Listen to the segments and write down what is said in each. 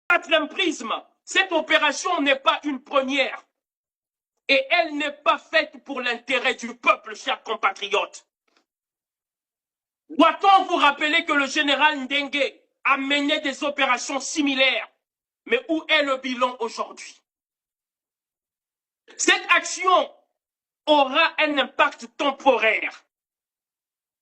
Quatrième prisme, cette opération n'est pas une première. Et elle n'est pas faite pour l'intérêt du peuple, chers compatriotes. Doit-on vous rappeler que le général Ndengue a mené des opérations similaires? Mais où est le bilan aujourd'hui? Cette action aura un impact temporaire,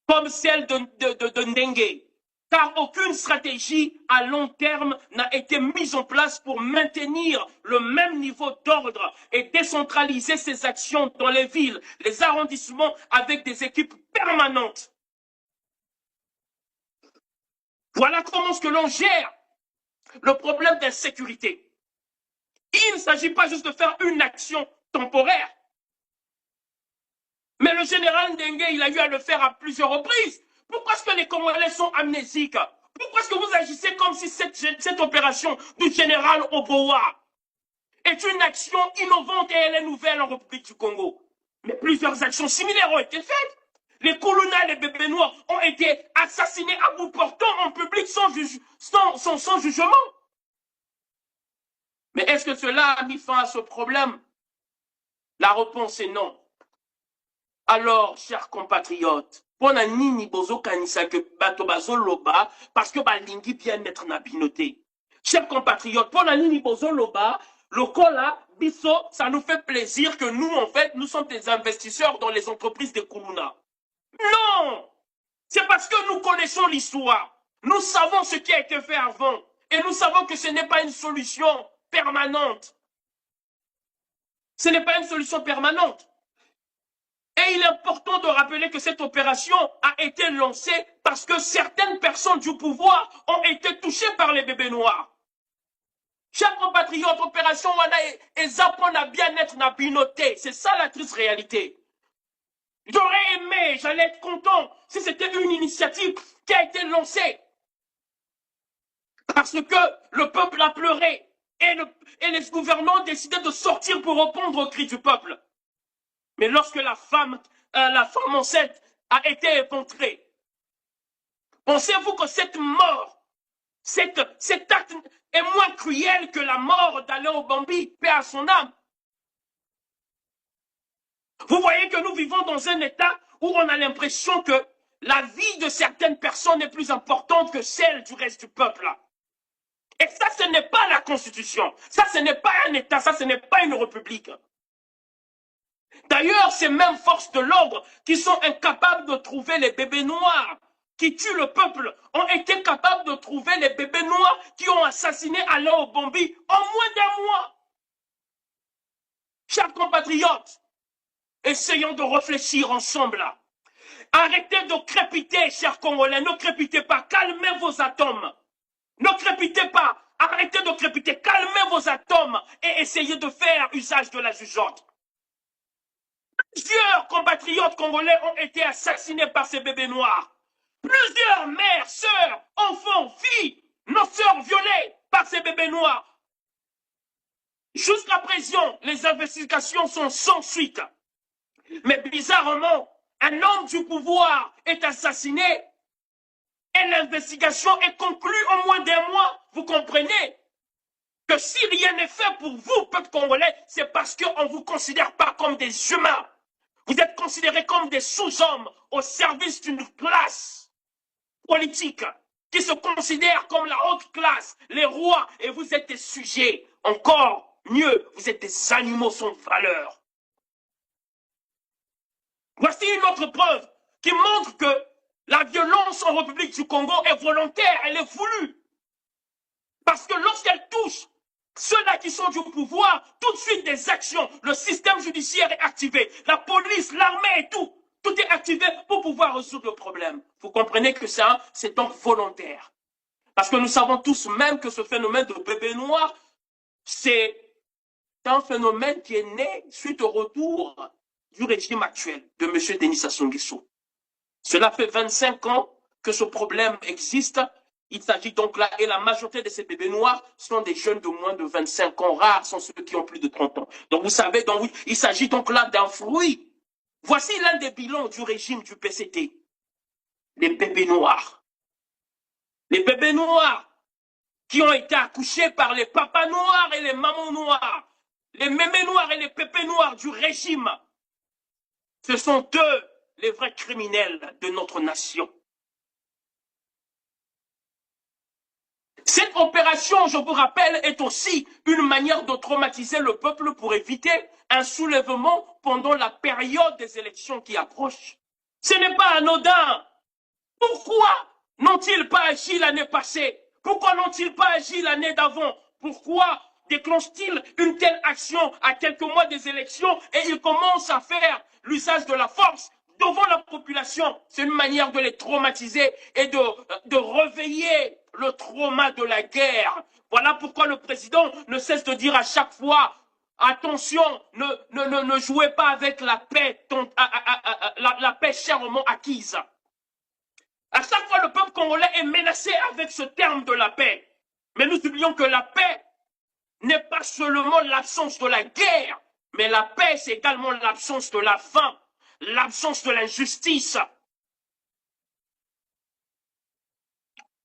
comme celle de Ndengue, car aucune stratégie à long terme n'a été mise en place pour maintenir le même niveau d'ordre et décentraliser ces actions dans les villes, les arrondissements avec des équipes permanentes. Voilà comment est-ce que l'on gère le problème d'insécurité. Il ne s'agit pas juste de faire une action temporaire. Mais le général Ndengue, il a eu à le faire à plusieurs reprises. Pourquoi est-ce que les Congolais sont amnésiques? Pourquoi est-ce que vous agissez comme si cette opération du général Oboa est une action innovante et elle est nouvelle en République du Congo? Mais plusieurs actions similaires ont été faites. Les Koulouna et les bébés noirs ont été assassinés à bout portant en public sans jugement. Mais est-ce que cela a mis fin à ce problème? La réponse est non. Alors, chers compatriotes, pona nini bozo kanisa que bato bazo loba parce que balingi bien être na binoté. Chers compatriotes, pona nini bozo loba, lokola, biso, ça nous fait plaisir que nous, en fait, nous sommes des investisseurs dans les entreprises de Koulouna. Non! C'est parce que nous connaissons l'histoire. Nous savons ce qui a été fait avant. Et nous savons que ce n'est pas une solution permanente. Ce n'est pas une solution permanente. Et il est important de rappeler que cette opération a été lancée parce que certaines personnes du pouvoir ont été touchées par les bébés noirs. Chers compatriotes, opération Wana et Zapon a bien être na binoté. C'est ça la triste réalité. J'aurais aimé, j'allais être content si c'était une initiative qui a été lancée. Parce que le peuple a pleuré et les gouvernants ont décidé de sortir pour répondre aux cris du peuple. Mais lorsque la femme enceinte a été éventrée, pensez-vous que cette mort, cet acte est moins cruel que la mort d'Alain Bambi, paix à son âme? Vous voyez que nous vivons dans un état où on a l'impression que la vie de certaines personnes est plus importante que celle du reste du peuple. Et ça, ce n'est pas la Constitution. Ça, ce n'est pas un État. Ça, ce n'est pas une république. D'ailleurs, ces mêmes forces de l'ordre qui sont incapables de trouver les bébés noirs qui tuent le peuple ont été capables de trouver les bébés noirs qui ont assassiné Alain Bambi en moins d'un mois. Chers compatriotes, essayons de réfléchir ensemble là. Arrêtez de crépiter, chers Congolais, ne crépitez pas, calmez vos atomes. Ne crépitez pas, arrêtez de crépiter, calmez vos atomes et essayez de faire usage de la jugeote. Plusieurs compatriotes congolais ont été assassinés par ces bébés noirs. Plusieurs mères, sœurs, enfants, filles, nos sœurs violées par ces bébés noirs. Jusqu'à présent, les investigations sont sans suite. Mais bizarrement, un homme du pouvoir est assassiné et l'investigation est conclue en moins d'un mois. Vous comprenez que si rien n'est fait pour vous, peuple congolais, c'est parce qu'on ne vous considère pas comme des humains. Vous êtes considérés comme des sous-hommes au service d'une classe politique qui se considère comme la haute classe, les rois, et vous êtes des sujets. Encore mieux, vous êtes des animaux sans valeur. Voici une autre preuve qui montre que la violence en République du Congo est volontaire, elle est voulue. Parce que lorsqu'elle touche ceux-là qui sont du pouvoir, tout de suite des actions, le système judiciaire est activé, la police, l'armée et tout est activé pour pouvoir résoudre le problème. Vous comprenez que ça, c'est donc volontaire. Parce que nous savons tous même que ce phénomène de bébé noir, c'est un phénomène qui est né suite au retour du régime actuel de M. Denis Sassou Nguesso. Cela fait 25 ans que ce problème existe. Il s'agit donc là, et la majorité de ces bébés noirs sont des jeunes de moins de 25 ans. Rares sont ceux qui ont plus de 30 ans. Donc vous savez, donc, oui, il s'agit donc là d'un fruit. Voici l'un des bilans du régime du PCT. Les bébés noirs. Les bébés noirs qui ont été accouchés par les papas noirs et les mamans noires, les mémés noirs et les pépés noirs du régime. Ce sont eux les vrais criminels de notre nation. Cette opération, je vous rappelle, est aussi une manière de traumatiser le peuple pour éviter un soulèvement pendant la période des élections qui approchent. Ce n'est pas anodin. Pourquoi n'ont-ils pas agi l'année passée? Pourquoi n'ont-ils pas agi l'année d'avant? Pourquoi déclenchent-ils une telle action à quelques mois des élections et ils commencent à faire l'usage de la force devant la population? C'est une manière de les traumatiser et de réveiller le trauma de la guerre. Voilà pourquoi le président ne cesse de dire à chaque fois: attention, ne jouez pas avec la paix, la paix chèrement acquise. À chaque fois, le peuple congolais est menacé avec ce terme de la paix. Mais nous oublions que la paix n'est pas seulement l'absence de la guerre, mais la paix, c'est également l'absence de la faim, l'absence de l'injustice,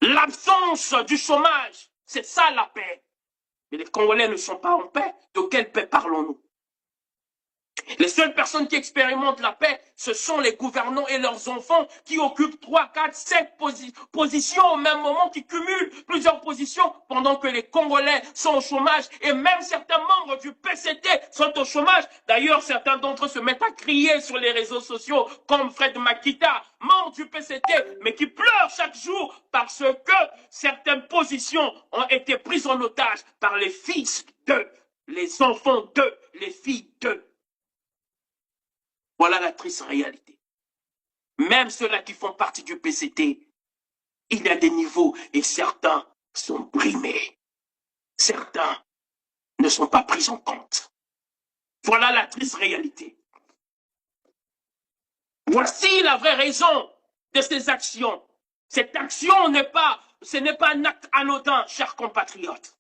l'absence du chômage. C'est ça la paix. Mais les Congolais ne sont pas en paix. De quelle paix parlons-nous? Les seules personnes qui expérimentent la paix, ce sont les gouvernants et leurs enfants qui occupent 3, 4, 5 positions au même moment, qui cumulent plusieurs positions pendant que les Congolais sont au chômage et même certains membres du PCT sont au chômage. D'ailleurs, certains d'entre eux se mettent à crier sur les réseaux sociaux comme Fred Makita, membre du PCT, mais qui pleure chaque jour parce que certaines positions ont été prises en otage par les fils d'eux, les enfants d'eux, les filles d'eux. Voilà la triste réalité. Même ceux-là qui font partie du PCT, il y a des niveaux et certains sont brimés. Certains ne sont pas pris en compte. Voilà la triste réalité. Voici la vraie raison de ces actions. Cette action ce n'est pas un acte anodin, chers compatriotes.